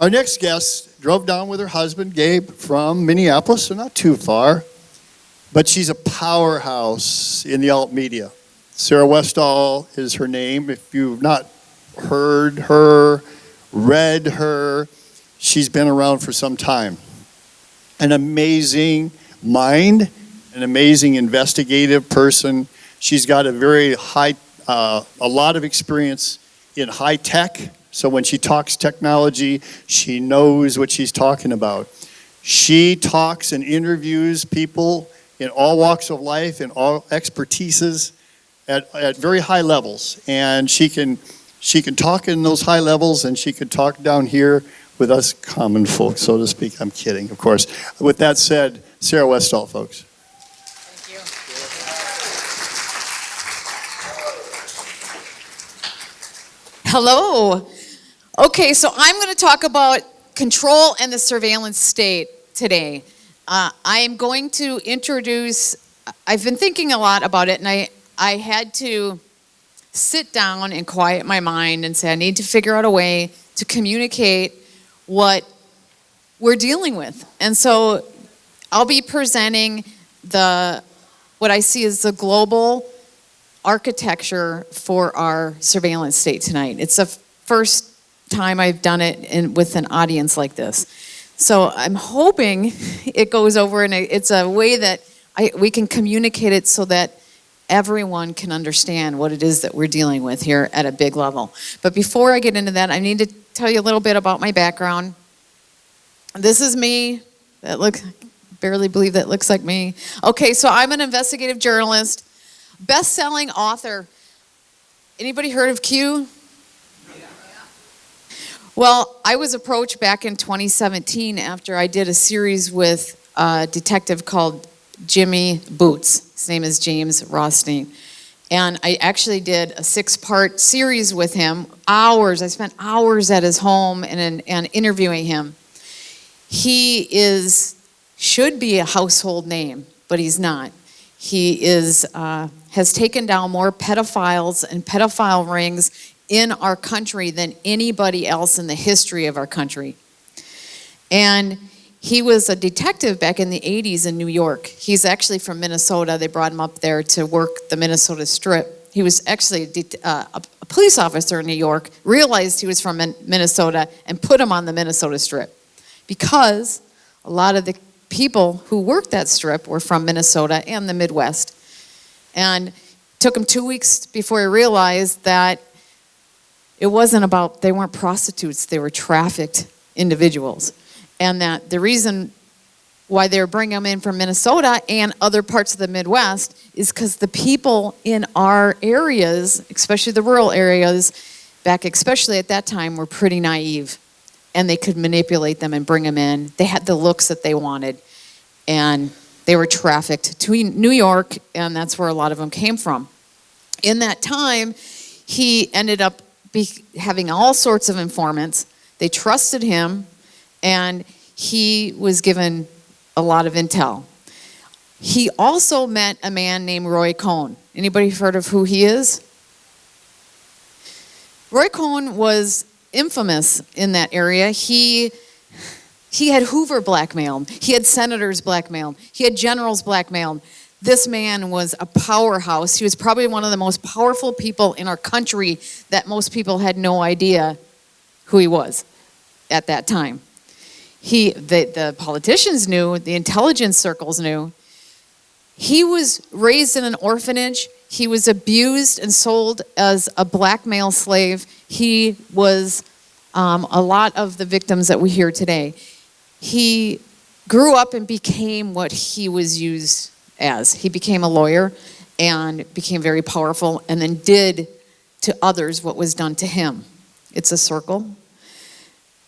Our next guest drove down with her husband, Gabe, from Minneapolis, so not too far. But she's a powerhouse in the alt media. Sarah Westall is her name. If you've not heard her, read her, she's been around for some time. An amazing mind, an amazing investigative person. She's got a very a lot of experience in high tech. So when she talks technology, she knows what she's talking about. She talks and interviews people in all walks of life and all expertises at very high levels. And she can talk in those high levels, and she can talk down here with us common folks, so to speak. I'm kidding, of course. With that said, Sarah Westall, folks. Thank you. Hello. Okay, so I'm going to talk about control and the surveillance state today. I am going to introduce, I've been thinking a lot about it, and I had to sit down and quiet my mind and say I need to figure out a way to communicate what we're dealing with. And so I'll be presenting what I see as the global architecture for our surveillance state tonight. It's the first time I've done it with an audience like this. So I'm hoping it goes over and it's a way that we can communicate it so that everyone can understand what it is that we're dealing with here at a big level. But before I get into that, I need to tell you a little bit about my background. This is me. Barely believe that looks like me. Okay, so I'm an investigative journalist, best-selling author. Anybody heard of Q? Well, I was approached back in 2017 after I did a series with a detective called Jimmy Boots. His name is James Rothstein. And I actually did a 6-part series with him, hours. I spent hours at his home and interviewing him. He should be a household name, but he's not. He has taken down more pedophiles and pedophile rings in our country than anybody else in the history of our country. And he was a detective back in the 80s in New York. He's actually from Minnesota. They brought him up there to work the Minnesota Strip. He was actually a police officer in New York, realized he was from Minnesota, and put him on the Minnesota Strip. Because a lot of the people who worked that strip were from Minnesota and the Midwest. And it took him 2 weeks before he realized that it wasn't about, they weren't prostitutes, they were trafficked individuals. And that the reason why they were bringing them in from Minnesota and other parts of the Midwest is because the people in our areas, especially the rural areas, back especially at that time, were pretty naive. And they could manipulate them and bring them in. They had the looks that they wanted. And they were trafficked to New York, and that's where a lot of them came from. In that time, he ended up having all sorts of informants. They trusted him, and he was given a lot of intel. He also met a man named Roy Cohn. Anybody heard of who he is? Roy Cohn was infamous in that area. He had Hoover blackmailed. He had senators blackmailed. He had generals blackmailed. This man was a powerhouse. He was probably one of the most powerful people in our country that most people had no idea who he was at that time. The politicians knew, the intelligence circles knew. He was raised in an orphanage. He was abused and sold as a blackmail slave. He was a lot of the victims that we hear today. He grew up and became what he was used as. He became a lawyer and became very powerful and then did to others what was done to him. It's a circle.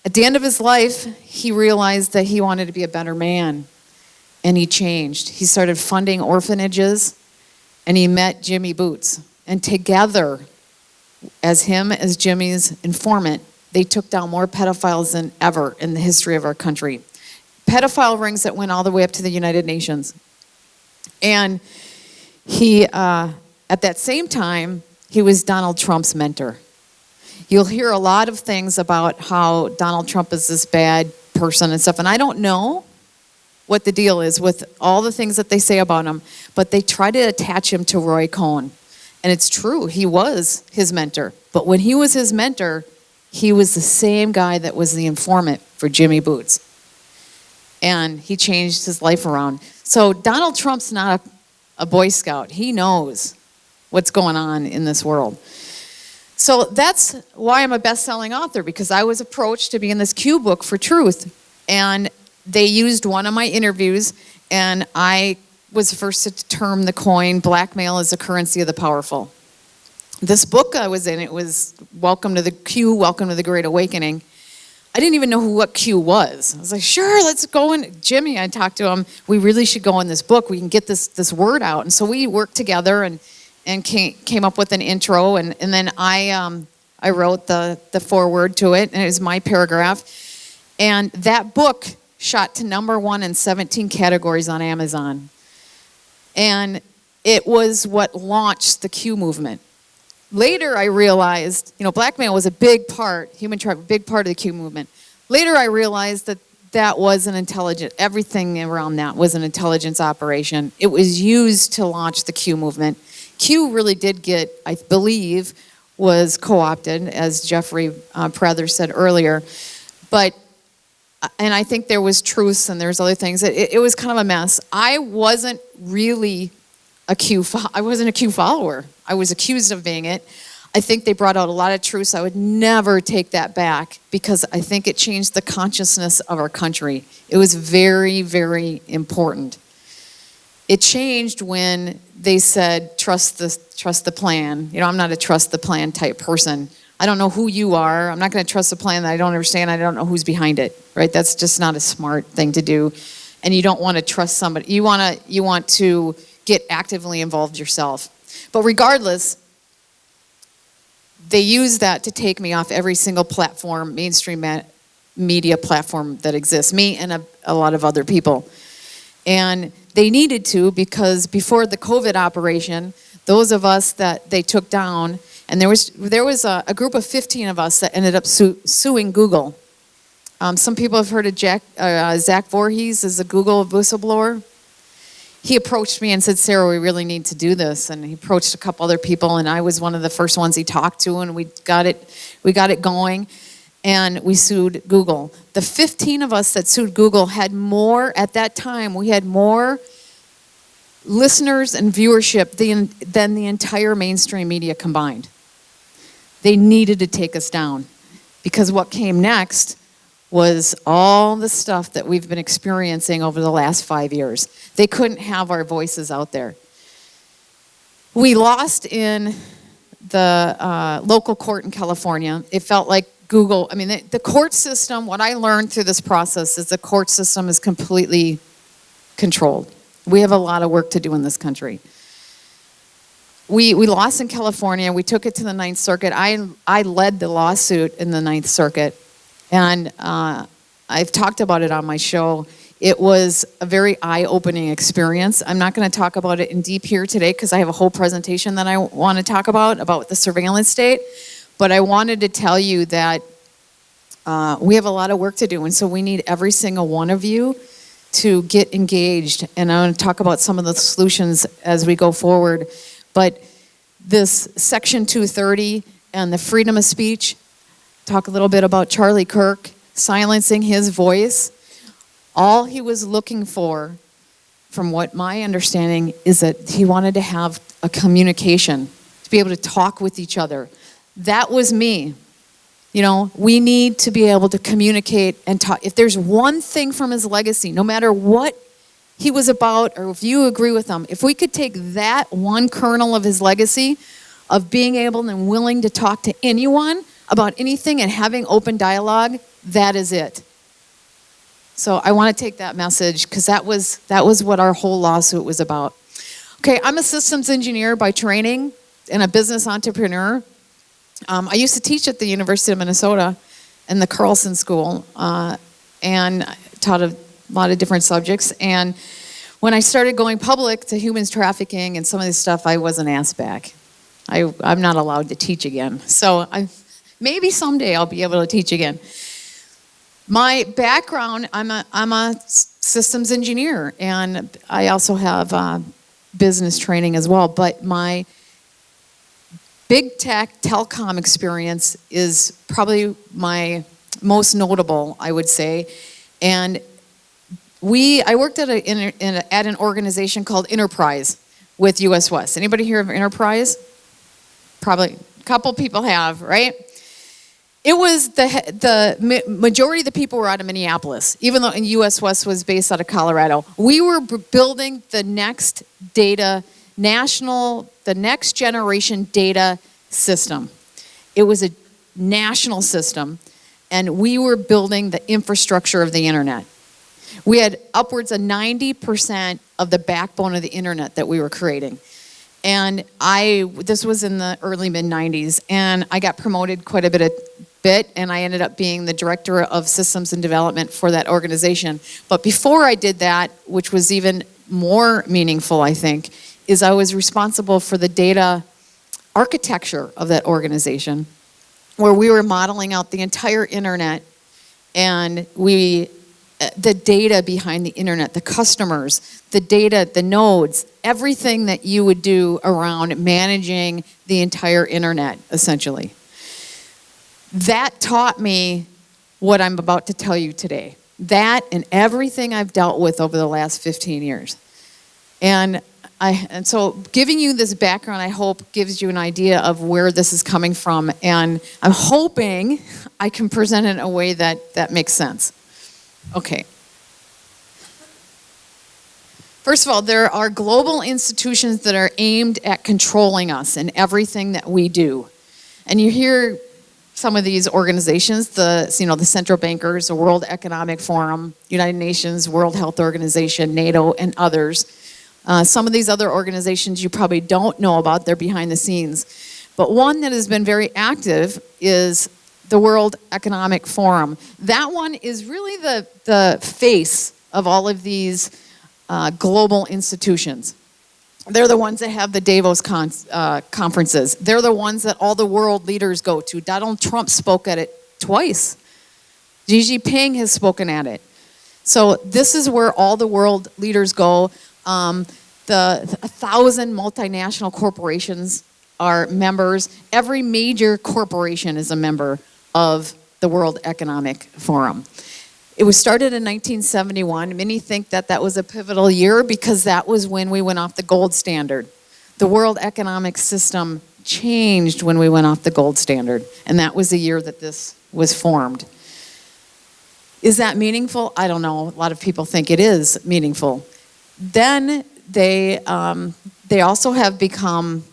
At the end of his life, he realized that he wanted to be a better man, and he changed. He started funding orphanages, and he met Jimmy Boots. And together, as Jimmy's informant, they took down more pedophiles than ever in the history of our country. Pedophile rings that went all the way up to the United Nations. And he, at that same time, he was Donald Trump's mentor. you'll hear a lot of things about how Donald Trump is this bad person and stuff, and I don't know what the deal is with all the things that they say about him, but they try to attach him to Roy Cohn. And it's true, he was his mentor. But when he was his mentor, he was the same guy that was the informant for Jimmy Boots. And he changed his life around. So Donald Trump's not a Boy Scout. He knows what's going on in this world. So that's why I'm a best-selling author, because I was approached to be in this Q book for truth. And they used one of my interviews, and I was the first to term the coin, blackmail is the currency of the powerful. This book I was in, it was Welcome to the Q, Welcome to the Great Awakening. I didn't even know what Q was. I was like, sure, let's go in. Jimmy, I talked to him, we really should go in this book. We can get this word out. And so we worked together and came up with an intro. And then I wrote the foreword to it, and it was my paragraph. And that book shot to #1 in 17 categories on Amazon. And it was what launched the Q movement. Later, I realized, blackmail was a big part, human trafficking, big part of the Q movement. Later, I realized that was everything around that was an intelligence operation. It was used to launch the Q movement. Q really did get, I believe, was co-opted, as Jeffrey Prather said earlier. And I think there was truths and there's other things. It was kind of a mess. I wasn't really I wasn't a Q follower. I was accused of being it. I think they brought out a lot of truths. I would never take that back, because I think it changed the consciousness of our country. It was very, very important. It changed when they said, trust the plan. I'm not a trust the plan type person. I don't know who you are. I'm not going to trust a plan that I don't understand. I don't know who's behind it, right? That's just not a smart thing to do. And you don't want to trust somebody. You want to get actively involved yourself. But regardless, they use that to take me off every single platform, mainstream media platform that exists, me and a lot of other people. And they needed to, because before the COVID operation, those of us that they took down, and there was a group of 15 of us that ended up suing Google. Some people have heard of Zach Voorhees as a Google whistleblower. He approached me and said, Sarah, we really need to do this. And he approached a couple other people, and I was one of the first ones he talked to, and we got it going, and we sued Google. The 15 of us that sued Google had more, at that time, we had more listeners and viewership than the entire mainstream media combined. They needed to take us down, because what came next was all the stuff that we've been experiencing over the last 5 years. They couldn't have our voices out there. We lost in the local court in California. It felt like Google, the court system, what I learned through this process is the court system is completely controlled. We have a lot of work to do in this country. We lost in California. We took it to the Ninth Circuit. I led the lawsuit in the Ninth Circuit. And I've talked about it on my show. It was a very eye-opening experience. I'm not going to talk about it in deep here today, because I have a whole presentation that I want to talk about the surveillance state. But I wanted to tell you that we have a lot of work to do. And so we need every single one of you to get engaged. And I want to talk about some of the solutions as we go forward. But this Section 230 and the freedom of speech, talk a little bit about Charlie Kirk silencing his voice. All he was looking for, from what my understanding, is that he wanted to have a communication, to be able to talk with each other. That was me. We need to be able to communicate and talk. If there's one thing from his legacy, no matter what he was about, or if you agree with him, if we could take that one kernel of his legacy of being able and willing to talk to anyone about anything and having open dialogue, that is it. So I want to take that message, because that was what our whole lawsuit was about. Okay, I'm a systems engineer by training and a business entrepreneur. I used to teach at the University of Minnesota in the Carlson School, and taught a lot of different subjects. And when I started going public to humans trafficking and some of this stuff, I wasn't asked back. I'm not allowed to teach again. So Maybe someday I'll be able to teach again. My background, I'm a systems engineer, and I also have business training as well. But my big tech telecom experience is probably my most notable, I would say. And I worked at an organization called Enterprise with US West. Anybody hear of Enterprise? Probably a couple people have, right? It was the majority of the people were out of Minneapolis, even though US West was based out of Colorado. We were building the next next generation data system. It was a national system, and we were building the infrastructure of the internet. We had upwards of 90% of the backbone of the internet that we were creating. And this was in the early mid-90s, and I got promoted quite a bit, and I ended up being the director of systems and development for that organization. But before I did that, which was even more meaningful, I think, is I was responsible for the data architecture of that organization, where we were modeling out the entire internet, and the data behind the internet, the customers, the data, the nodes, everything that you would do around managing the entire internet, essentially. That taught me what I'm about to tell you today. That and everything I've dealt with over the last 15 years. And so giving you this background, I hope, gives you an idea of where this is coming from. And I'm hoping I can present it in a way that makes sense. Okay. First of all, there are global institutions that are aimed at controlling us in everything that we do. And you hear some of these organizations, the central bankers, the World Economic Forum, United Nations, World Health Organization, NATO, and others. Some of these other organizations you probably don't know about, they're behind the scenes. But one that has been very active is the World Economic Forum. That one is really the face of all of these global institutions. They're the ones that have the Davos conferences. They're the ones that all the world leaders go to. Donald Trump spoke at it twice. Xi Jinping has spoken at it. So this is where all the world leaders go. The 1,000 multinational corporations are members. Every major corporation is a member of the World Economic Forum. It was started in 1971. Many think that was a pivotal year because that was when we went off the gold standard. The world economic system changed when we went off the gold standard, and that was the year that this was formed. Is that meaningful? I don't know. A lot of people think it is meaningful. Then they also have become,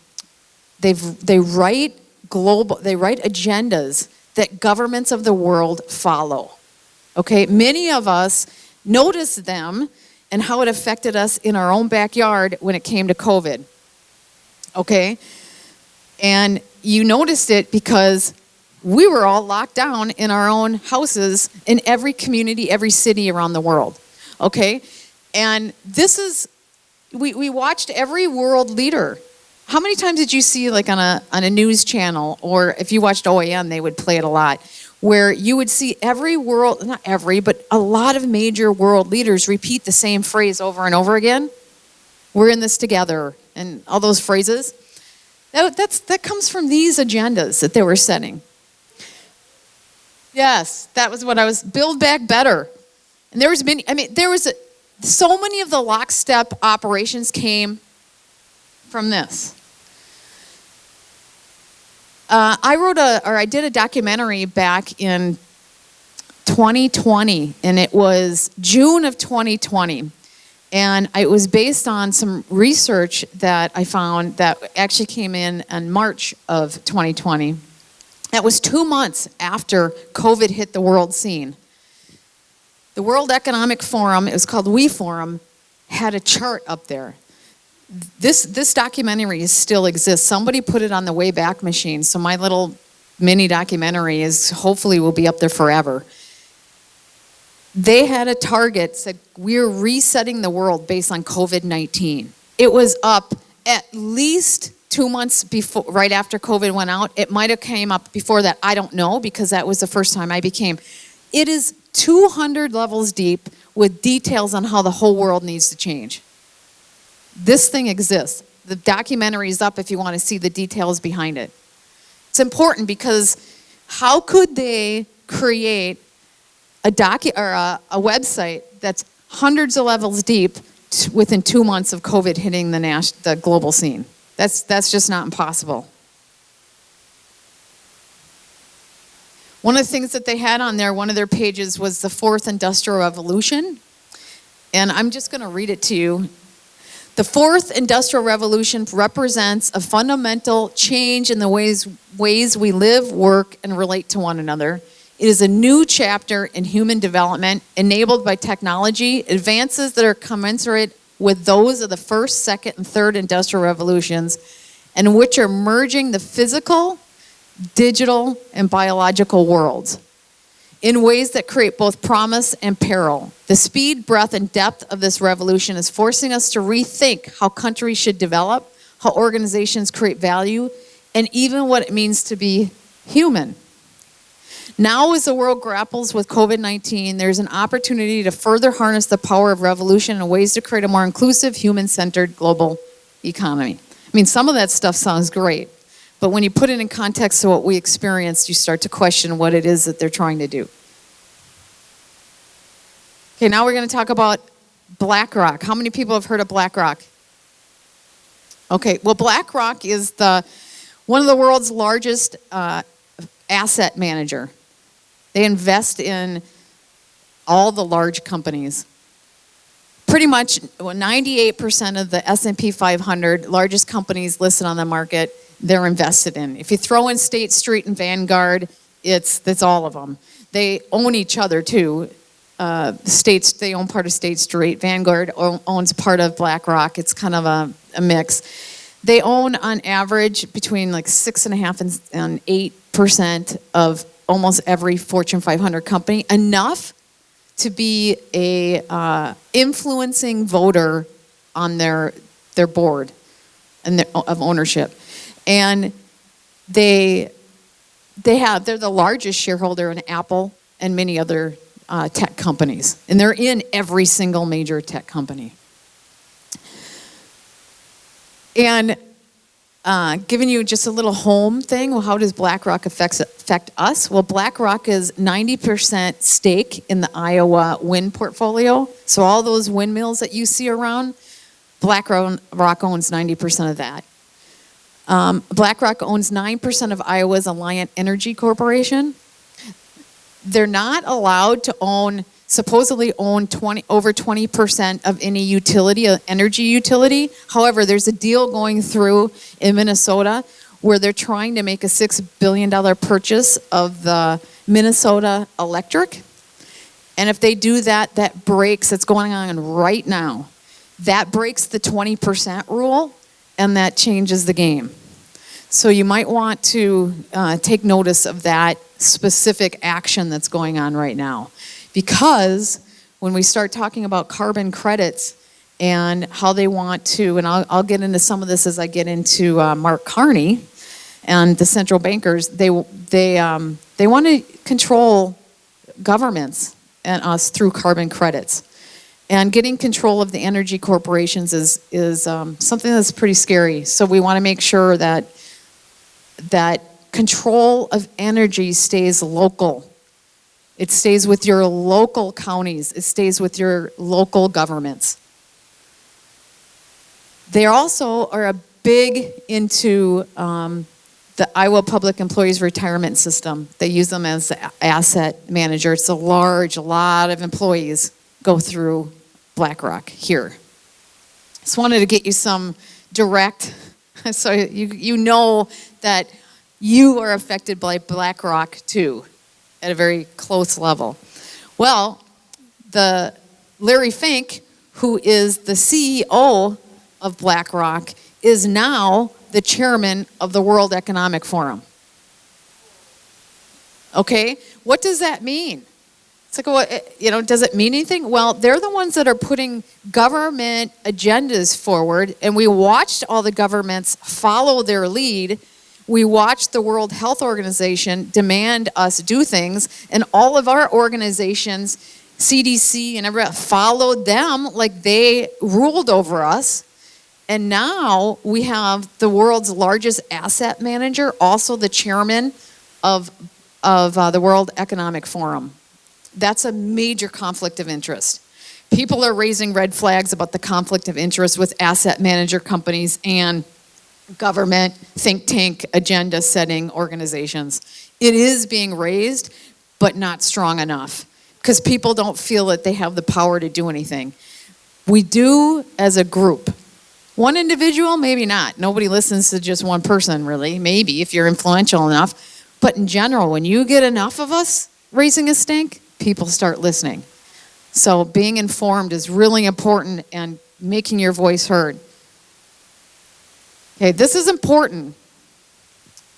they write agendas that governments of the world follow. Okay, many of us noticed them and how it affected us in our own backyard when it came to COVID. Okay, and you noticed it because we were all locked down in our own houses in every community, every city around the world. Okay, and this is, we watched every world leader. How many times did you see, like on a news channel, or if you watched OAN, they would play it a lot, where you would see not every, but a lot of major world leaders repeat the same phrase over and over again? We're in this together, and all those phrases. That comes from these agendas that they were setting. Yes, that was what Build Back Better. And so many of the lockstep operations came from this. I did a documentary back in 2020, and it was June of 2020. And it was based on some research that I found that actually came in March of 2020. That was 2 months after COVID hit the world scene. The World Economic Forum, it was called We Forum, had a chart up there. This documentary still exists. Somebody put it on the Wayback Machine, so my little mini documentary hopefully will be up there forever. They had a target, said we're resetting the world based on COVID-19. It was up at least 2 months before, right after COVID went out. It might have came up before that. I don't know, because that was the first time I became. It is 200 levels deep with details on how the whole world needs to change. This thing exists. The documentary is up if you want to see the details behind it. It's important because how could they create a website that's hundreds of levels deep within 2 months of COVID hitting the global scene? That's just not impossible. One of the things that they had on there, one of their pages, was the fourth industrial revolution. And I'm just going to read it to you. The fourth industrial revolution represents a fundamental change in the ways we live, work, and relate to one another. It is a new chapter in human development enabled by technology, advances that are commensurate with those of the first, second, and third industrial revolutions, and which are merging the physical, digital, and biological worlds in ways that create both promise and peril. The speed, breadth, and depth of this revolution is forcing us to rethink how countries should develop, how organizations create value, and even what it means to be human. Now, as the world grapples with COVID-19, there's an opportunity to further harness the power of revolution in ways to create a more inclusive, human-centered global economy. I mean, some of that stuff sounds great, but when you put it in context to what we experienced, you start to question what it is that they're trying to do. Okay, now we're going to talk about BlackRock. How many people have heard of BlackRock? Okay, well, BlackRock is one of the world's largest asset manager. They invest in all the large companies. Pretty much 98% of the S&P 500 largest companies listed on the market, they're invested in. If you throw in State Street and Vanguard, it's all of them. They own each other too. They own part of State Street. Vanguard owns part of BlackRock. It's kind of a mix. They own on average between like 6.5% and 8% of almost every Fortune 500 company, enough to be a influencing voter on their board and of ownership. And they're the largest shareholder in Apple and many other tech companies. And they're in every single major tech company. And giving you just a little home thing, well, how does BlackRock affect us? Well, BlackRock is 90% stake in the Iowa wind portfolio. So all those windmills that you see around, BlackRock owns 90% of that. BlackRock owns 9% of Iowa's Alliant Energy Corporation. They're not allowed to supposedly own over 20% of any energy utility. However, there's a deal going through in Minnesota where they're trying to make a $6 billion purchase of the Minnesota Electric. And if they do that, that's going on right now. That breaks the 20% rule, and that changes the game. So you might want to take notice of that specific action that's going on right now. Because when we start talking about carbon credits and how they want to, and I'll get into some of this as I get into Mark Carney and the central bankers, they want to control governments and us through carbon credits. And getting control of the energy corporations is something that's pretty scary. So we want to make sure that control of energy stays local. It stays with your local counties. It stays with your local governments. They also are big into the Iowa Public Employees Retirement System. They use them as the asset manager. It's a lot of employees go through BlackRock here. Just wanted to get you some direct, so you know that you are affected by BlackRock too, at a very close level. Well, Larry Fink, who is the CEO of BlackRock, is now the chairman of the World Economic Forum. Okay, what does that mean? It's like, well, does it mean anything? Well, they're the ones that are putting government agendas forward, and we watched all the governments follow their lead. We watched the World Health Organization demand us do things, and all of our organizations, CDC and everybody, followed them like they ruled over us. And now we have the world's largest asset manager, also the chairman of the World Economic Forum. That's a major conflict of interest. People are raising red flags about the conflict of interest with asset manager companies and government think tank agenda setting organizations. It is being raised, but not strong enough because people don't feel that they have the power to do anything. We do as a group. One individual, maybe not. Nobody listens to just one person, really. Maybe if you're influential enough. But in general, when you get enough of us raising a stink, people start listening. So being informed is really important and making your voice heard. Okay, this is important.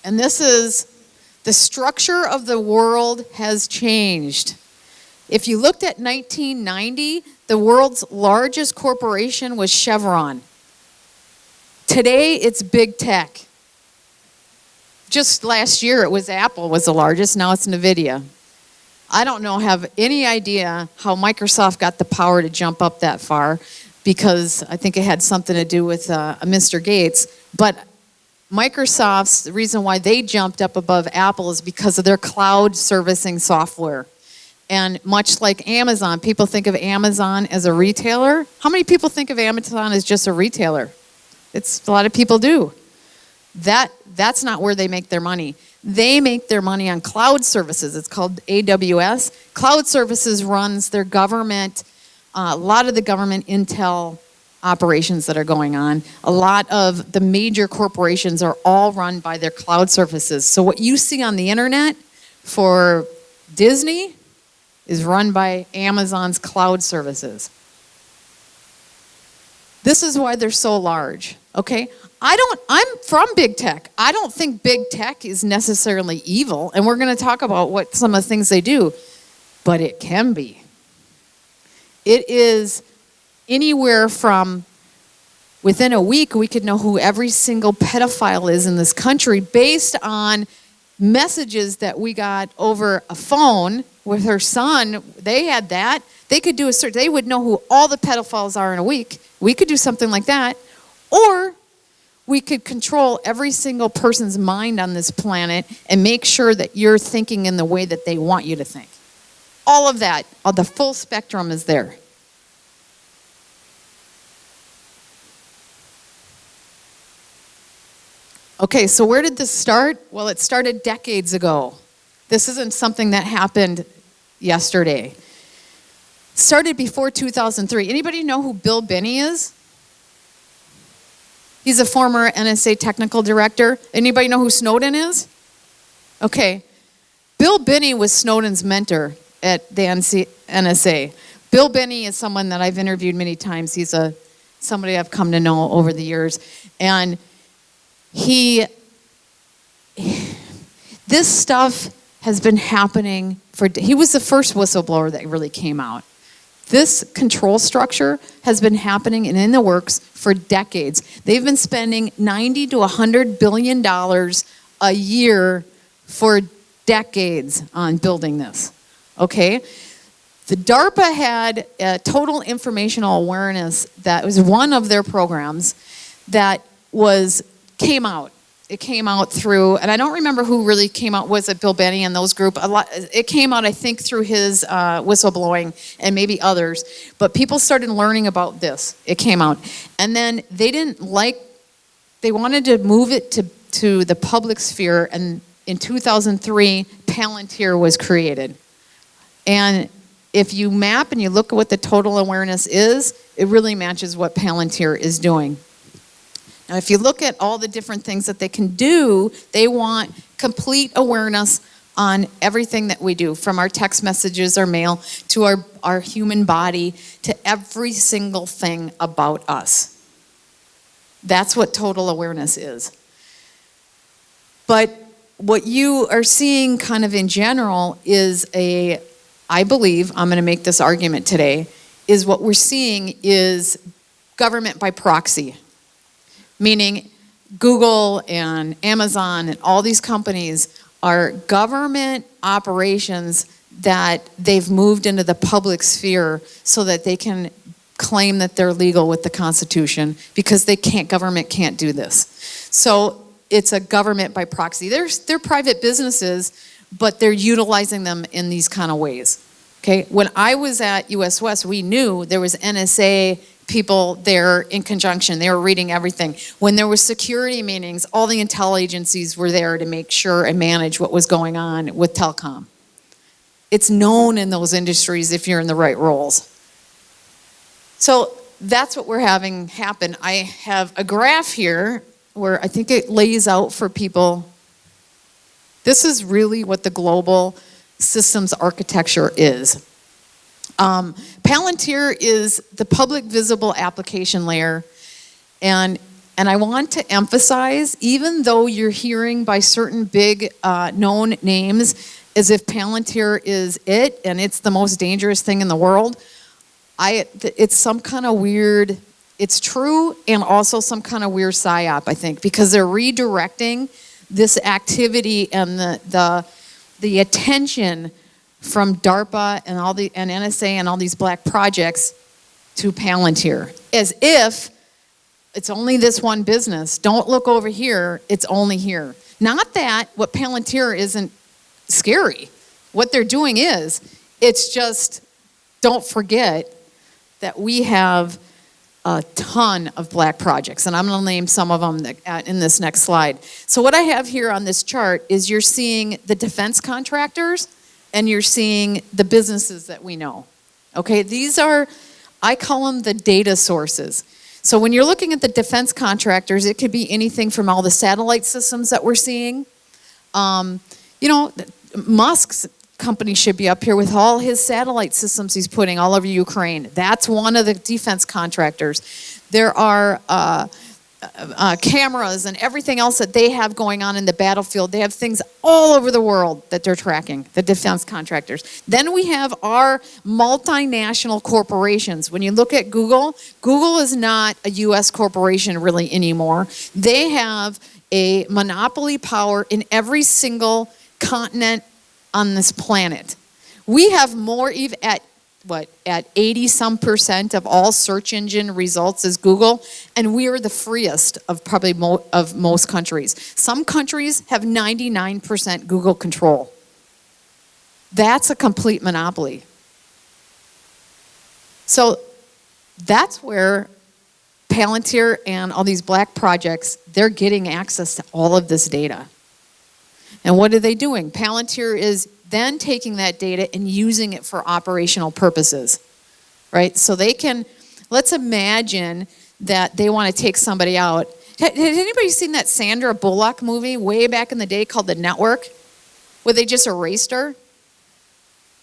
And this is the structure of the world has changed. If you looked at 1990, the world's largest corporation was Chevron. Today, it's big tech. Just last year, it was Apple was the largest. Now it's NVIDIA. I don't have any idea how Microsoft got the power to jump up that far because I think it had something to do with Mr. Gates. But Microsoft's, the reason why they jumped up above Apple is because of their cloud servicing software. And much like Amazon, people think of Amazon as a retailer. How many people think of Amazon as just a retailer? A lot of people do. That's not where they make their money. They make their money on cloud services. It's called AWS. Cloud services runs their government, a lot of the government intel operations that are going on. A lot of the major corporations are all run by their cloud services. So what you see on the internet for Disney is run by Amazon's cloud services. This is why they're so large, okay? I'm from big tech. I don't think big tech is necessarily evil, and we're going to talk about what some of the things they do, but it can be. It is anywhere from within a week we could know who every single pedophile is in this country based on messages that we got over a phone with her son. They had that. They could do a search. They would know who all the pedophiles are in a week. We could do something like that. Or we could control every single person's mind on this planet and make sure that you're thinking in the way that they want you to think. All of that, the full spectrum is there. Okay, so where did this start? Well, it started decades ago. This isn't something that happened yesterday. It started before 2003. Anybody know who Bill Binney is? He's a former NSA technical director. Anybody know who Snowden is? Okay. Bill Binney was Snowden's mentor at the NSA. Bill Binney is someone that I've interviewed many times. He's somebody I've come to know over the years. And this stuff has been happening he was the first whistleblower that really came out. This control structure has been happening and in the works for decades. They've been spending $90 to $100 billion a year for decades on building this, okay? The DARPA had a total informational awareness that was one of their programs that came out. It came out through, and I don't remember who really came out. Was it Bill Binney and those group? It came out, I think, through his whistleblowing and maybe others. But people started learning about this. It came out. And then they wanted to move it to the public sphere. And in 2003, Palantir was created. And if you map and you look at what the total awareness is, it really matches what Palantir is doing. Now, if you look at all the different things that they can do, they want complete awareness on everything that we do, from our text messages, our mail, to our human body, to every single thing about us. That's what total awareness is. But what you are seeing kind of in general is I believe, I'm going to make this argument today, is what we're seeing is government by proxy, meaning Google and Amazon and all these companies are government operations that they've moved into the public sphere so that they can claim that they're legal with the Constitution because government can't do this. So it's a government by proxy. They're private businesses, but they're utilizing them in these kind of ways. Okay, when I was at US West, we knew there was NSA people there in conjunction. They were reading everything. When there were security meetings, all the intel agencies were there to make sure and manage what was going on with telecom. It's known in those industries if you're in the right roles. So that's what we're having happen. I have a graph here where I think it lays out for people. This is really what the global systems architecture is. Palantir is the public visible application layer. And I want to emphasize, even though you're hearing by certain big known names as if Palantir is it and it's the most dangerous thing in the world, it's some kind of weird, it's true and also some kind of weird psyop, I think, because they're redirecting this activity and the attention from DARPA and NSA and all these black projects to Palantir, as if it's only this one business. Don't look over here, it's only here. Not that what Palantir isn't scary. What they're doing is, it's just, don't forget that we have a ton of black projects, and I'm going to name some of them in this next slide. So what I have here on this chart is you're seeing the defense contractors and you're seeing the businesses that we know. Okay, these are, I call them the data sources. So when you're looking at the defense contractors, it could be anything from all the satellite systems that we're seeing. You know, Musk's company should be up here with all his satellite systems he's putting all over Ukraine. That's one of the defense contractors. There are cameras and everything else that they have going on in the battlefield. They have things all over the world that they're tracking, the defense contractors. Then we have our multinational corporations. When you look at Google, Google is not a U.S. corporation really anymore. They have a monopoly power in every single continent on this planet. We have more, even at 80% of all search engine results is Google, and we are the freest of probably of most countries. Some countries have 99% Google control. That's a complete monopoly. So that's where Palantir and all these black projects, they're getting access to all of this data. And what are they doing? Palantir is then taking that data and using it for operational purposes, right? So they can, let's imagine that they want to take somebody out. Has anybody seen that Sandra Bullock movie way back in the day called The Network, where they just erased her?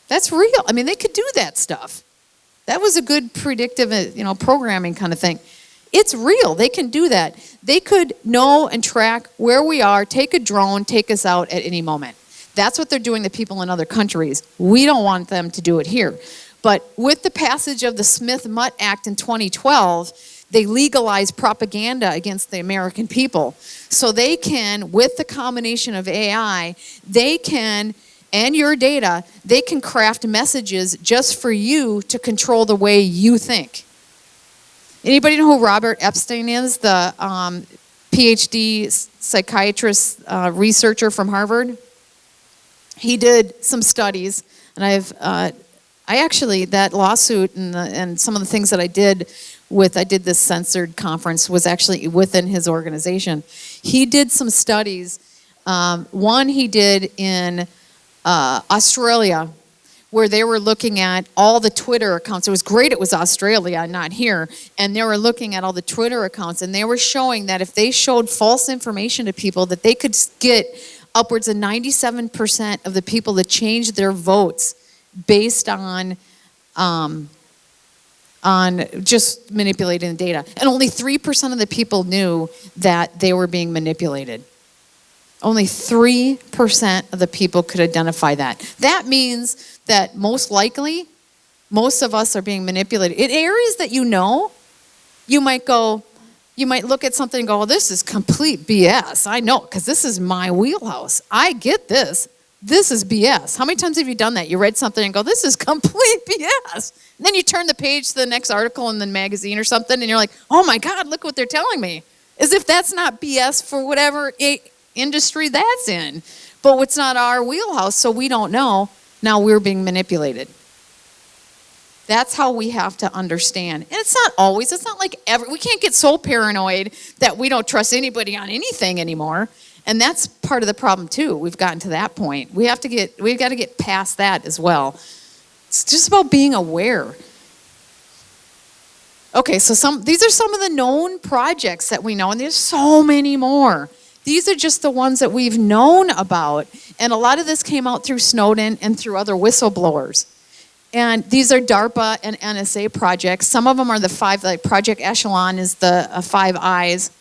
That's real. I mean, they could do that stuff. That was a good predictive, programming kind of thing. It's real. They can do that. They could know and track where we are, take a drone, take us out at any moment. That's what they're doing to people in other countries. We don't want them to do it here. But with the passage of the Smith-Mutt Act in 2012, they legalized propaganda against the American people. So they can, with the combination of AI, they can, and your data, they can craft messages just for you to control the way you think. Anybody know who Robert Epstein is, the PhD psychiatrist researcher from Harvard? He did some studies, and I actually, that lawsuit and some of the things that I did this censored conference was actually within his organization. He did some studies. One he did in Australia, where they were looking at all the Twitter accounts. It was great it was Australia, not here. And they were looking at all the Twitter accounts, and they were showing that if they showed false information to people, that they could get upwards of 97% of the people that changed their votes based on just manipulating the data. And only 3% of the people knew that they were being manipulated. Only 3% of the people could identify that. That means that most likely, most of us are being manipulated. In areas that you know, you might look at something and go, well, this is complete BS. I know, because this is my wheelhouse. I get this. This is BS. How many times have you done that? You read something and go, this is complete BS. And then you turn the page to the next article in the magazine or something, and you're like, oh my God, look what they're telling me. As if that's not BS for whatever industry that's in. But it's not our wheelhouse, so we don't know. Now we're being manipulated. That's how we have to understand. And it's not always, it's not like we can't get so paranoid that we don't trust anybody on anything anymore. And that's part of the problem too. We've gotten to that point. We've got to get past that as well. It's just about being aware. Okay, so these are some of the known projects that we know, and there's so many more. These are just the ones that we've known about. And a lot of this came out through Snowden and through other whistleblowers. And these are DARPA and NSA projects. Some of them are the five, like Project Echelon is the Five Eyes.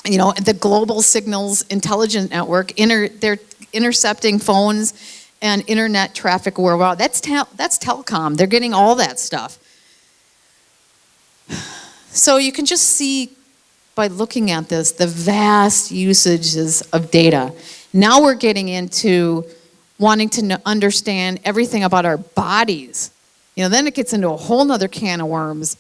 You know, the Global Signals Intelligence Network. They're intercepting phones and internet traffic worldwide. That's telecom. They're getting all that stuff. So you can just see by looking at this, the vast usages of data. Now we're getting into wanting to understand everything about our bodies. You know, then it gets into a whole nother can of worms.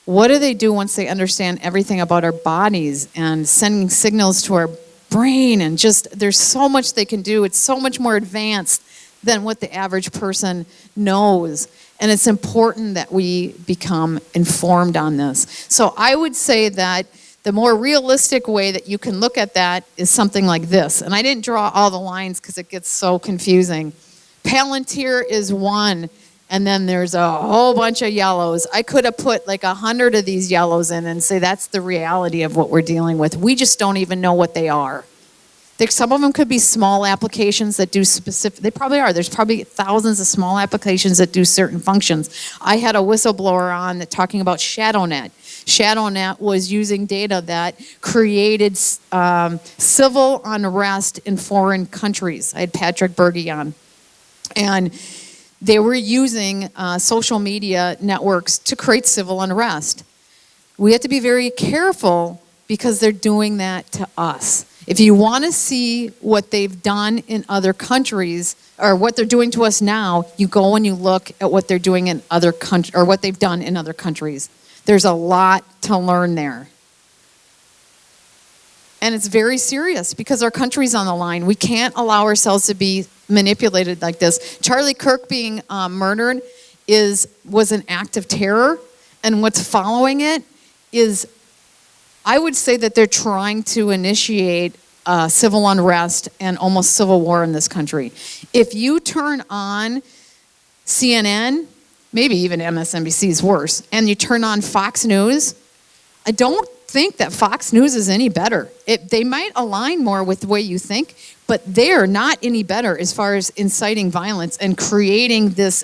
What do they do once they understand everything about our bodies and sending signals to our brain? And just, there's so much they can do. It's so much more advanced than what the average person knows. And it's important that we become informed on this. So I would say that the more realistic way that you can look at that is something like this. And I didn't draw all the lines because it gets so confusing. Palantir is one, and then there's a whole bunch of yellows. I could have put like 100 of these yellows in and say that's the reality of what we're dealing with. We just don't even know what they are. Some of them could be small applications that do specific, they probably are. There's probably thousands of small applications that do certain functions. I had a whistleblower on that talking about ShadowNet. ShadowNet was using data that created civil unrest in foreign countries. I had Patrick Berge on. And they were using social media networks to create civil unrest. We have to be very careful because they're doing that to us. If you want to see what they've done in other countries, or what they're doing to us now, you go and you look at what they're doing in other countries, or what they've done in other countries. There's a lot to learn there. And it's very serious because our country's on the line. We can't allow ourselves to be manipulated like this. Charlie Kirk being murdered was an act of terror, and what's following it is, I would say that they're trying to initiate civil unrest and almost civil war in this country. If you turn on CNN, maybe even MSNBC is worse, and you turn on Fox News, I don't think that Fox News is any better. They might align more with the way you think, but they're not any better as far as inciting violence and creating this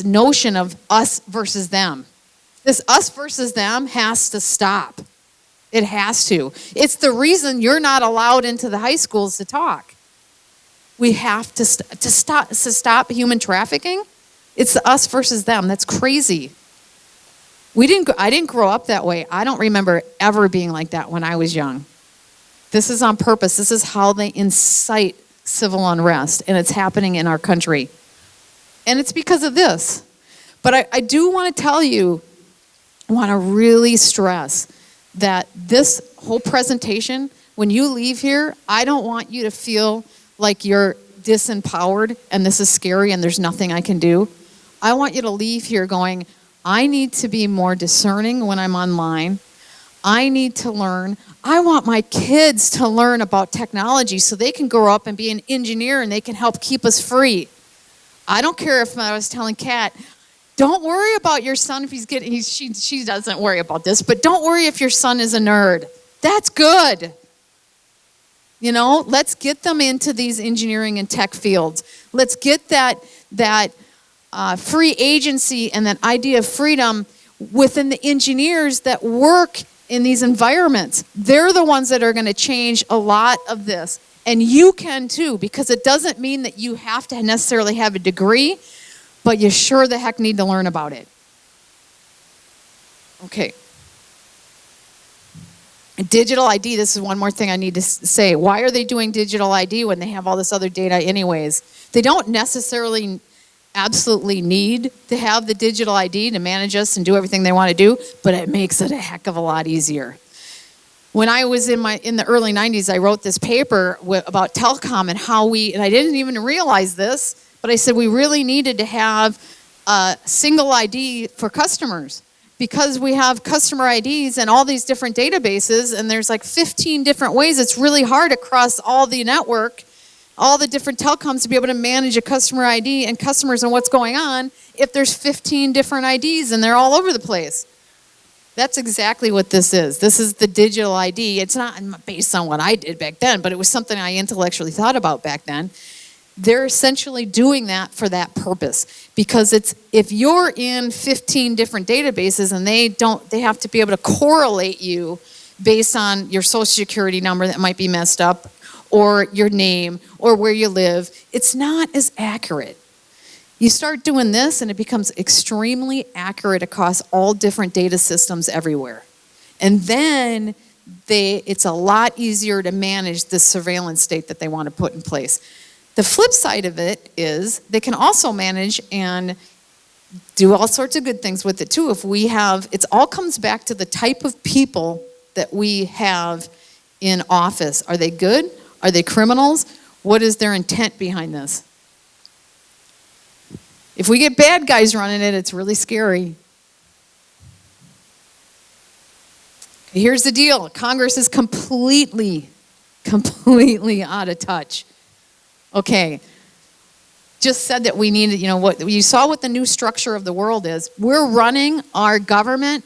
notion of us versus them. This us versus them has to stop. It has to. It's the reason you're not allowed into the high schools to talk. We have to stop human trafficking. It's the us versus them. That's crazy. I didn't grow up that way. I don't remember ever being like that when I was young. This is on purpose. This is how they incite civil unrest, and it's happening in our country. And it's because of this. But I do want to tell you, I want to really stress that this whole presentation, when you leave here, I don't want you to feel like you're disempowered and this is scary and there's nothing I can do. I want you to leave here going, I need to be more discerning when I'm online. I need to learn. I want my kids to learn about technology so they can grow up and be an engineer and they can help keep us free. I don't care if I was telling Kat, don't worry about your son if she doesn't worry about this, but don't worry if your son is a nerd. That's good. You know, let's get them into these engineering and tech fields. Let's get that free agency and that idea of freedom within the engineers that work in these environments. They're the ones that are going to change a lot of this. And you can too, because it doesn't mean that you have to necessarily have a degree, but you sure the heck need to learn about it. Okay. Digital ID, this is one more thing I need to say. Why are they doing digital ID when they have all this other data anyways? They don't necessarily absolutely need to have the digital ID to manage us and do everything they want to do, but it makes it a heck of a lot easier. When I was in the early 90s, I wrote this paper about telecom and how and I didn't even realize this, but I said we really needed to have a single ID for customers. Because we have customer IDs and all these different databases, and there's like 15 different ways, it's really hard across all the network, all the different telecoms to be able to manage a customer ID and customers and what's going on if there's 15 different IDs and they're all over the place. That's exactly what this is. This is the digital ID. It's not based on what I did back then, but it was something I intellectually thought about back then. They're essentially doing that for that purpose, because if you're in 15 different databases and they have to be able to correlate you based on your social security number that might be messed up, or your name, or where you live, it's not as accurate. You start doing this and it becomes extremely accurate across all different data systems everywhere. And then it's a lot easier to manage the surveillance state that they want to put in place. The flip side of it is they can also manage and do all sorts of good things with it too. It all comes back to the type of people that we have in office. Are they good? Are they criminals? What is their intent behind this? If we get bad guys running it, it's really scary. Here's the deal. Congress is completely out of touch. Okay, just said that we needed, what you saw what the new structure of the world is. We're running our government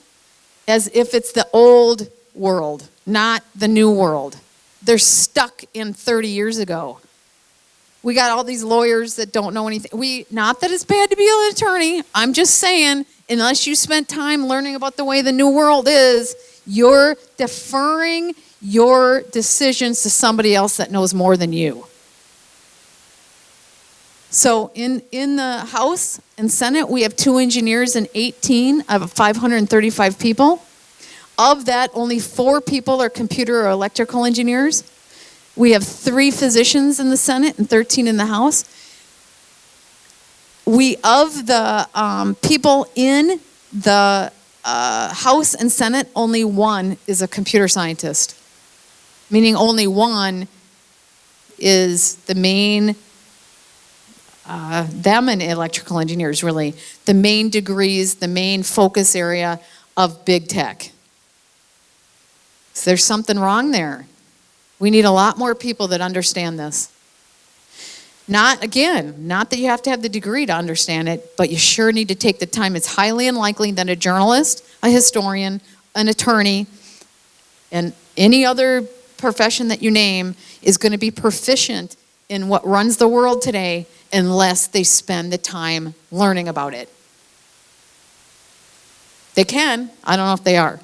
as if it's the old world, not the new world. They're stuck in 30 years ago. We got all these lawyers that don't know anything. Not that it's bad to be an attorney. I'm just saying, unless you spent time learning about the way the new world is, you're deferring your decisions to somebody else that knows more than you. So in the House and Senate, we have 2 engineers and 18 of 535 people. Of that, only 4 people are computer or electrical engineers. We have 3 physicians in the Senate and 13 in the House. Of the people in the House and Senate, only 1 is a computer scientist, meaning only 1 is the main them and electrical engineers, really, the main degrees, the main focus area of big tech. So there's something wrong there. We need a lot more people that understand this. Not that you have to have the degree to understand it, but you sure need to take the time. It's highly unlikely that a journalist, a historian, an attorney, and any other profession that you name is going to be proficient in what runs the world today unless they spend the time learning about it. They can. I don't know if they are.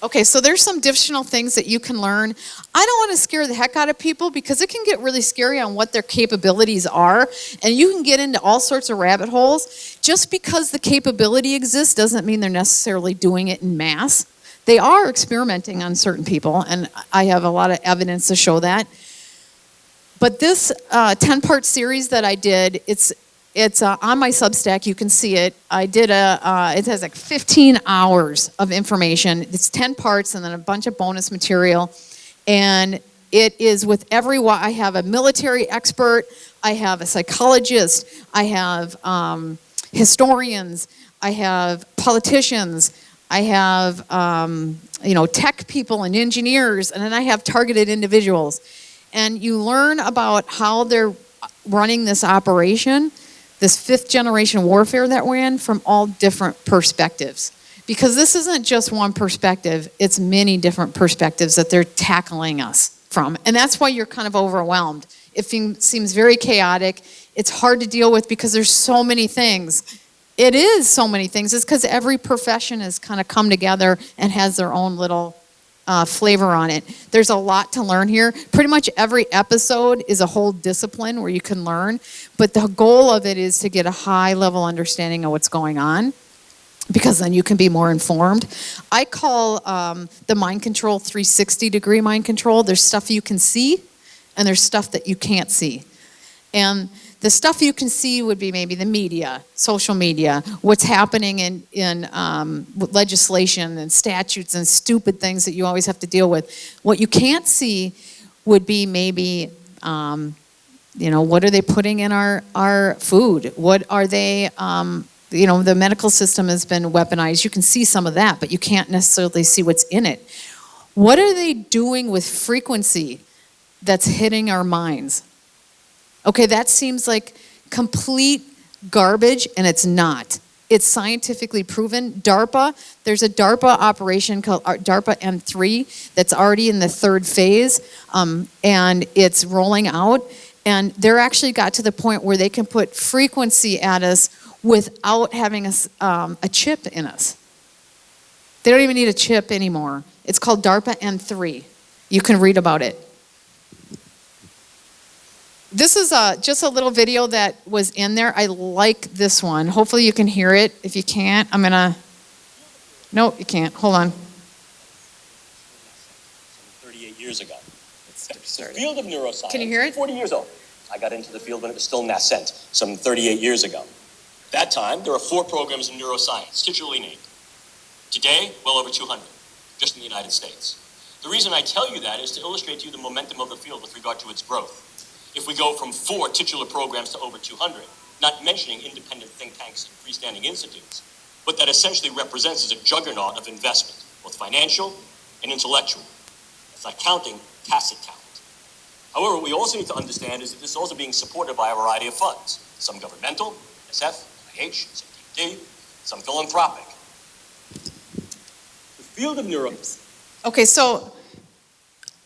Okay, so there's some additional things that you can learn. I don't want to scare the heck out of people because it can get really scary on what their capabilities are, and you can get into all sorts of rabbit holes. Just because the capability exists doesn't mean they're necessarily doing it in mass. They are experimenting on certain people, and I have a lot of evidence to show that. But this 10-part series that I did, it's on my Substack. You can see it. I did it has like 15 hours of information. It's 10 parts and then a bunch of bonus material. And it is with I have a military expert. I have a psychologist. I have historians. I have politicians. I have tech people and engineers. And then I have targeted individuals. And you learn about how they're running this operation, this 5th generation warfare that we're in, from all different perspectives. Because this isn't just one perspective, it's many different perspectives that they're tackling us from. And that's why you're kind of overwhelmed. It seems very chaotic. It's hard to deal with because there's so many things. It is so many things. It's because every profession has kind of come together and has their own little flavor on it. There's a lot to learn here. Pretty much every episode is a whole discipline where you can learn, but the goal of it is to get a high level understanding of what's going on, because then you can be more informed. I call the mind control 360-degree mind control. There's stuff you can see, and there's stuff that you can't see. And the stuff you can see would be maybe the media, social media, what's happening in legislation and statutes and stupid things that you always have to deal with. What you can't see would be maybe, what are they putting in our food? What are they, the medical system has been weaponized. You can see some of that, but you can't necessarily see what's in it. What are they doing with frequency that's hitting our minds? Okay, that seems like complete garbage, and it's not. It's scientifically proven. There's a DARPA operation called DARPA M3 that's already in the third phase, and it's rolling out. And they're actually got to the point where they can put frequency at us without having a chip in us. They don't even need a chip anymore. It's called DARPA M3. You can read about it. This is just a little video that was in there. I like this one. Hopefully you can hear it. If you can't, I'm going to... No, you can't. Hold on. 38 years ago. The field of neuroscience... Can you hear it? 40 years old. I got into the field when it was still nascent, some 38 years ago. At that time, there were 4 programs in neuroscience, titularly named. Today, well over 200, just in the United States. The reason I tell you that is to illustrate to you the momentum of the field with regard to its growth. If we go from 4 titular programs to over 200, not mentioning independent think tanks and freestanding institutes, what that essentially represents is a juggernaut of investment, both financial and intellectual. That's not counting tacit talent. However, what we also need to understand is that this is also being supported by a variety of funds, some governmental, SF, NIH, CTD, some philanthropic. The field of neuroscience. Okay, so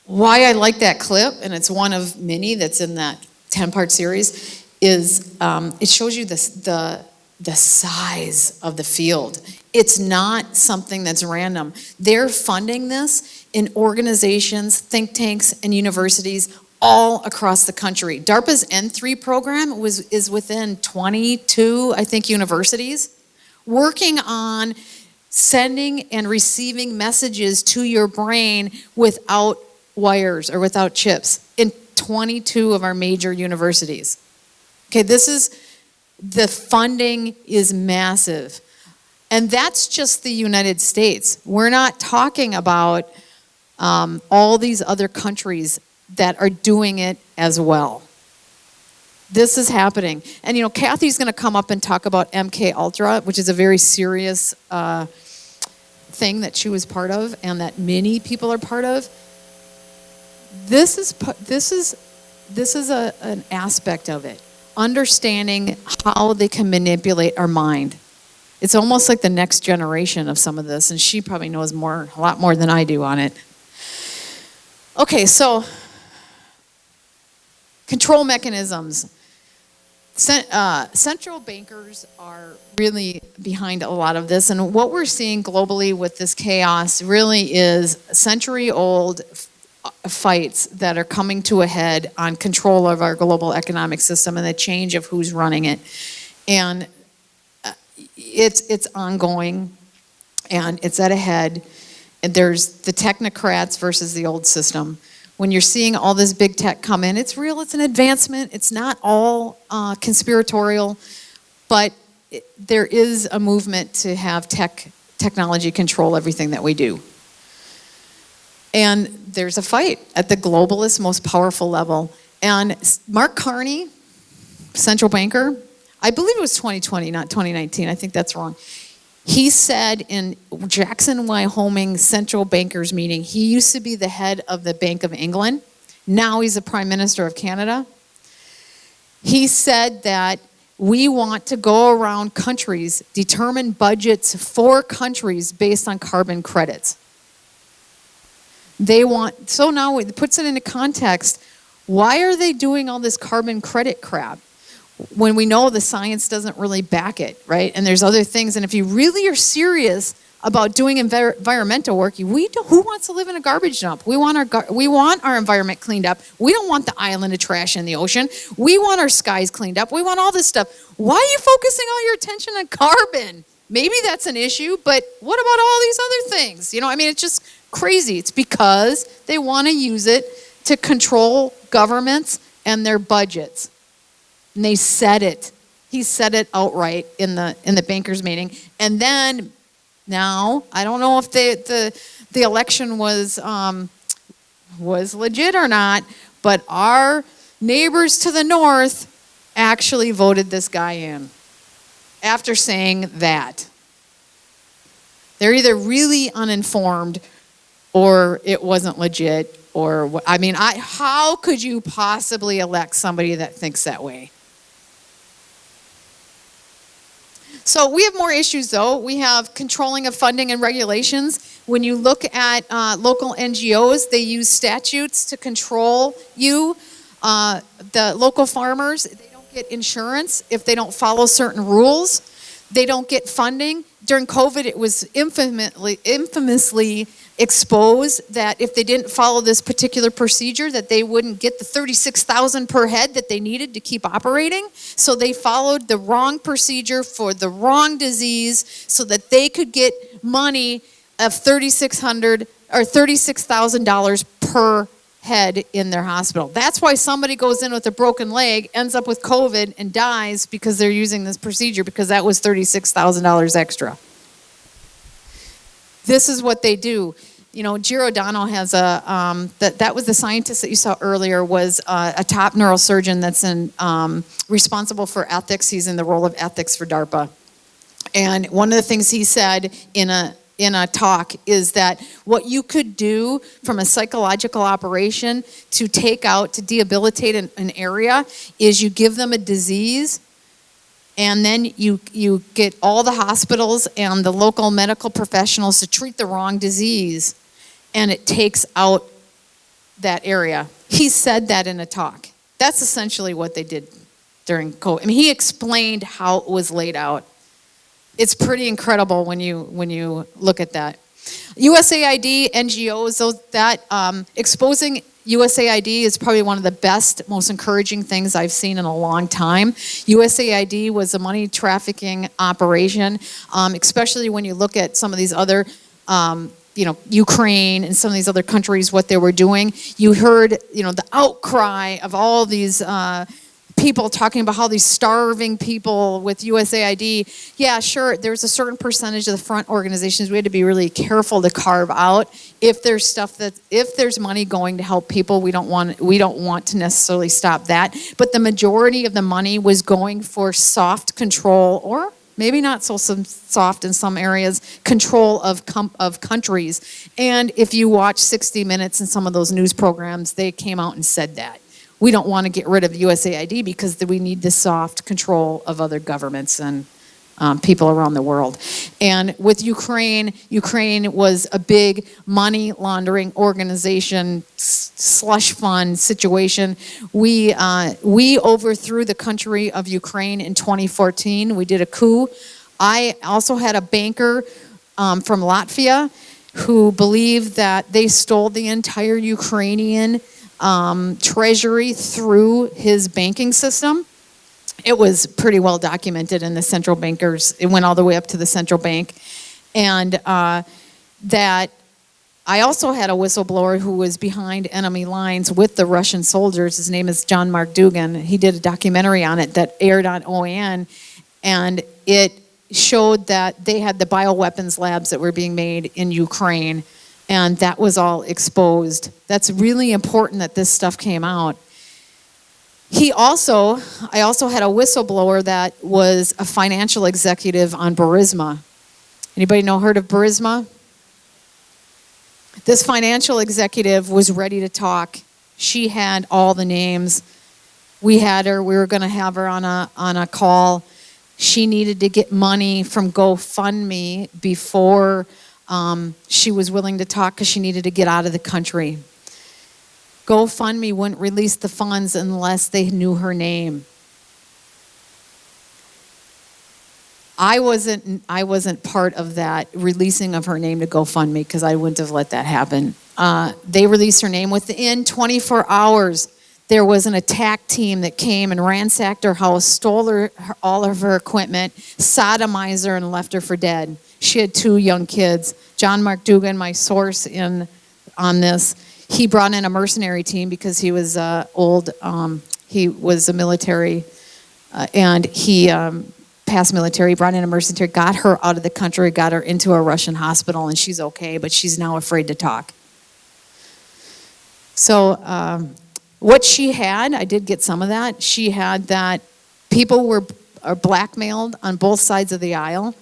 why I like that clip, and it's one of many that's in that 10-part series, is it shows you the size of the field. It's not something that's random. They're funding this in organizations, think tanks, and universities all across the country. DARPA's N3 program is within 22, I think, universities, working on sending and receiving messages to your brain without wires or without chips in 22 of our major universities. Okay, the funding is massive. And that's just the United States. We're not talking about all these other countries that are doing it as well. This is happening. And Kathy's going to come up and talk about MK Ultra, which is a very serious thing that she was part of and that many people are part of. This is an aspect of it. Understanding how they can manipulate our mind. It's almost like the next generation of some of this, and she probably knows a lot more than I do on it. Okay, so control mechanisms. Central bankers are really behind a lot of this, and what we're seeing globally with this chaos really is century-old fights that are coming to a head on control of our global economic system and the change of who's running it. And it's ongoing, and it's at a head. And there's the technocrats versus the old system. When you're seeing all this big tech come in, it's real, it's an advancement. It's not all conspiratorial, but there is a movement to have technology control everything that we do. And there's a fight at the globalist, most powerful level. And Mark Carney, central banker, I believe it was 2020, not 2019. I think that's wrong. He said in Jackson, Wyoming central bankers meeting, he used to be the head of the Bank of England. Now he's the Prime Minister of Canada. He said that we want to go around countries, determine budgets for countries based on carbon credits. So now it puts it into context. Why are they doing all this carbon credit crap? when we know the science doesn't really back it, right? And there's other things. And if you really are serious about doing environmental work, who wants to live in a garbage dump? We want our environment cleaned up. We don't want the island of trash in the ocean. We want our skies cleaned up. We want all this stuff. Why are you focusing all your attention on carbon? Maybe that's an issue, but what about all these other things? You know, I mean, it's just crazy. It's because they want to use it to control governments and their budgets. And they said it. He said it outright in the bankers meeting. And then now, I don't know if the election was legit or not, but our neighbors to the north actually voted this guy in after saying that. They're either really uninformed or it wasn't legit, or, I mean, how could you possibly elect somebody that thinks that way? So we have more issues, though. We have controlling of funding and regulations. When you look at local NGOs, they use statutes to control you. The local farmers, they don't get insurance if they don't follow certain rules. They don't get funding. During COVID, it was infamously exposed that if they didn't follow this particular procedure, that they wouldn't get the $36,000 per head that they needed to keep operating. So they followed the wrong procedure for the wrong disease so that they could get money of $3,600 or $36,000 per head in their hospital. That's why somebody goes in with a broken leg, ends up with COVID, and dies because they're using this procedure, because that was $36,000 extra. This is what they do. You know, Giordano has that was the scientist that you saw earlier, was a top neurosurgeon that's responsible for ethics. He's in the role of ethics for DARPA. And one of the things he said in a talk is that what you could do from a psychological operation to debilitate an area is you give them a disease, and then you get all the hospitals and the local medical professionals to treat the wrong disease, and it takes out that area. He said that in a talk. That's essentially what they did during COVID. I mean, he explained how it was laid out. It's pretty incredible when you look at that. USAID, NGOs, exposing USAID is probably one of the best, most encouraging things I've seen in a long time. USAID was a money trafficking operation, especially when you look at some of these other, Ukraine and some of these other countries, what they were doing. You heard, the outcry of all these people talking about how these starving people with USAID. Yeah, sure, there's a certain percentage of the front organizations we had to be really careful to carve out. If there's money going to help people, we don't want to necessarily stop that. But the majority of the money was going for soft control, or maybe not so soft in some areas, control of countries. And if you watch 60 Minutes and some of those news programs, they came out and said that. We don't want to get rid of USAID because we need the soft control of other governments and people around the world. And with Ukraine was a big money laundering organization, slush fund situation. We overthrew the country of Ukraine in 2014. We did a coup. I also had a banker from Latvia who believed that they stole the entire Ukrainian treasury through his banking system. It was pretty well documented in the central bankers. It went all the way up to the central bank. And that I also had a whistleblower who was behind enemy lines with the Russian soldiers. His name is John Mark Dugan. He did a documentary on it that aired on OAN, and it showed that they had the bioweapons labs that were being made in Ukraine. And that was all exposed. That's really important that this stuff came out. I also had a whistleblower that was a financial executive on Burisma. Anybody heard of Burisma? This financial executive was ready to talk. She had all the names. We were going to have her on a call. She needed to get money from GoFundMe before she was willing to talk, because she needed to get out of the country. GoFundMe wouldn't release the funds unless they knew her name. I wasn't part of that releasing of her name to GoFundMe because I wouldn't have let that happen. They released her name. Within 24 hours, there was an attack team that came and ransacked her house, stole all of her equipment, sodomized her, and left her for dead. She had 2 young kids. John Mark Dugan, my source on this, he brought in a mercenary team because he was old. He was a military, and he past military, brought in a mercenary, got her out of the country, got her into a Russian hospital, and she's okay, but she's now afraid to talk. So what she had, I did get some of that. She had that people are blackmailed on both sides of the aisle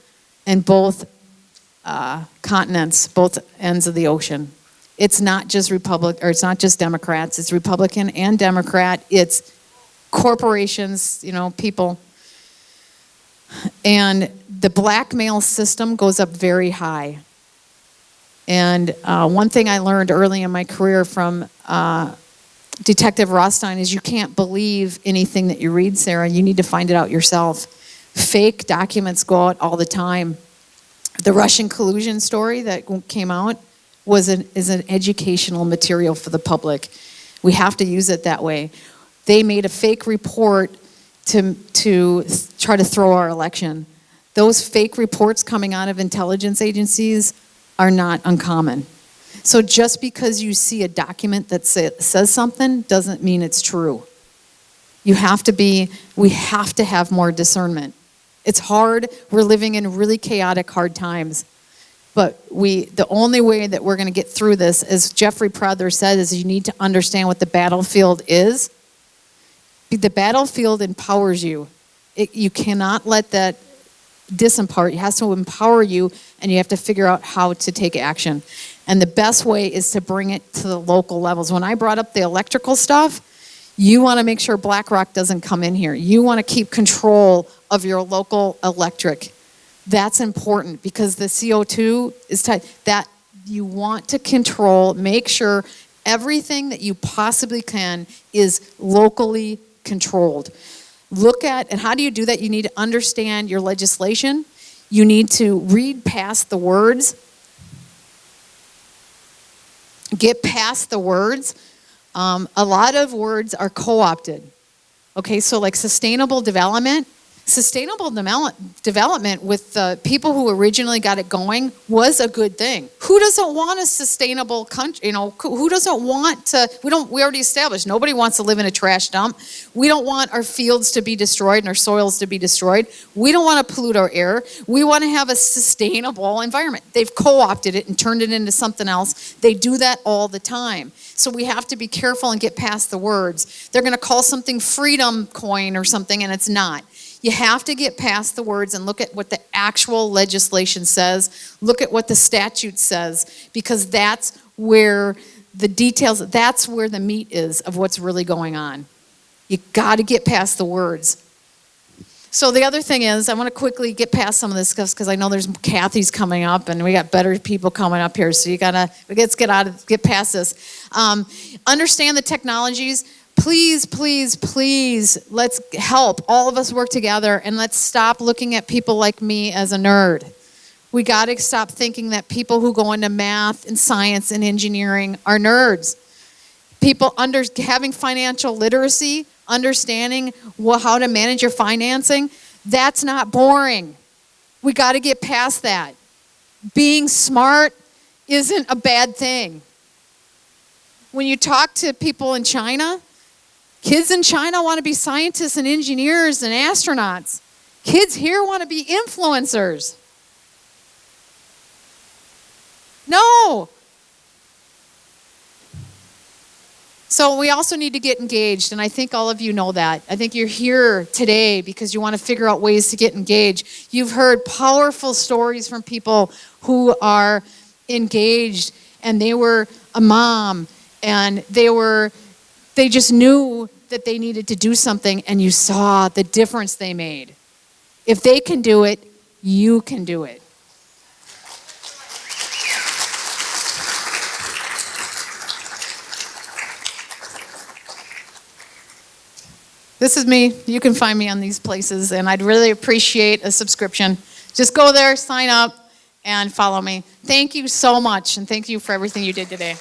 and both continents, both ends of the ocean. It's not just it's not just Democrats. It's Republican and Democrat. It's corporations, people. And the blackmail system goes up very high. And one thing I learned early in my career from Detective Rothstein is you can't believe anything that you read, Sarah. You need to find it out yourself. Fake documents go out all the time. The Russian collusion story that came out is an educational material for the public. We have to use it that way. They made a fake report to try to throw our election. Those fake reports coming out of intelligence agencies are not uncommon. So just because you see a document that says something doesn't mean it's true. We have to have more discernment. It's hard. We're living in really chaotic, hard times. But the only way that we're going to get through this, as Jeffrey Prather said, is you need to understand what the battlefield is. The battlefield empowers you. You cannot let that disempower. It has to empower you, and you have to figure out how to take action. And the best way is to bring it to the local levels. When I brought up the electrical stuff, you want to make sure BlackRock doesn't come in here. You want to keep control of your local electric. That's important because the CO2 is tight. That you want to control, make sure everything that you possibly can is locally controlled. And how do you do that? You need to understand your legislation. You need to read past the words. Get past the words. A lot of words are co-opted. Okay, so like sustainable development with the people who originally got it going was a good thing. Who doesn't want a sustainable country? Who doesn't want to? We already established nobody wants to live in a trash dump. We don't want our fields to be destroyed and our soils to be destroyed. We don't want to pollute our air. We want to have a sustainable environment. They've co-opted it and turned it into something else. They do that all the time. So we have to be careful and get past the words. They're going to call something freedom coin or something, and it's not. You have to get past the words and look at what the actual legislation says. Look at what the statute says, because that's where the details, that's where the meat is of what's really going on. You got to get past the words. So the other thing is, I want to quickly get past some of this stuff because I know there's Kathy's coming up and we got better people coming up here. So let's get past this. Understand the technologies. Please, please, please, let's help. All of us work together and let's stop looking at people like me as a nerd. We got to stop thinking that people who go into math and science and engineering are nerds. People having financial literacy, understanding how to manage your financing, that's not boring. We got to get past that. Being smart isn't a bad thing. When you talk to people in China, kids in China want to be scientists and engineers and astronauts. Kids here want to be influencers. No. So we also need to get engaged, and I think all of you know that. I think you're here today because you want to figure out ways to get engaged. You've heard powerful stories from people who are engaged, and they were a mom, and they just knew that they needed to do something, and you saw the difference they made. If they can do it, you can do it. This is me. You can find me on these places, and I'd really appreciate a subscription. Just go there, sign up, and follow me. Thank you so much, and thank you for everything you did today.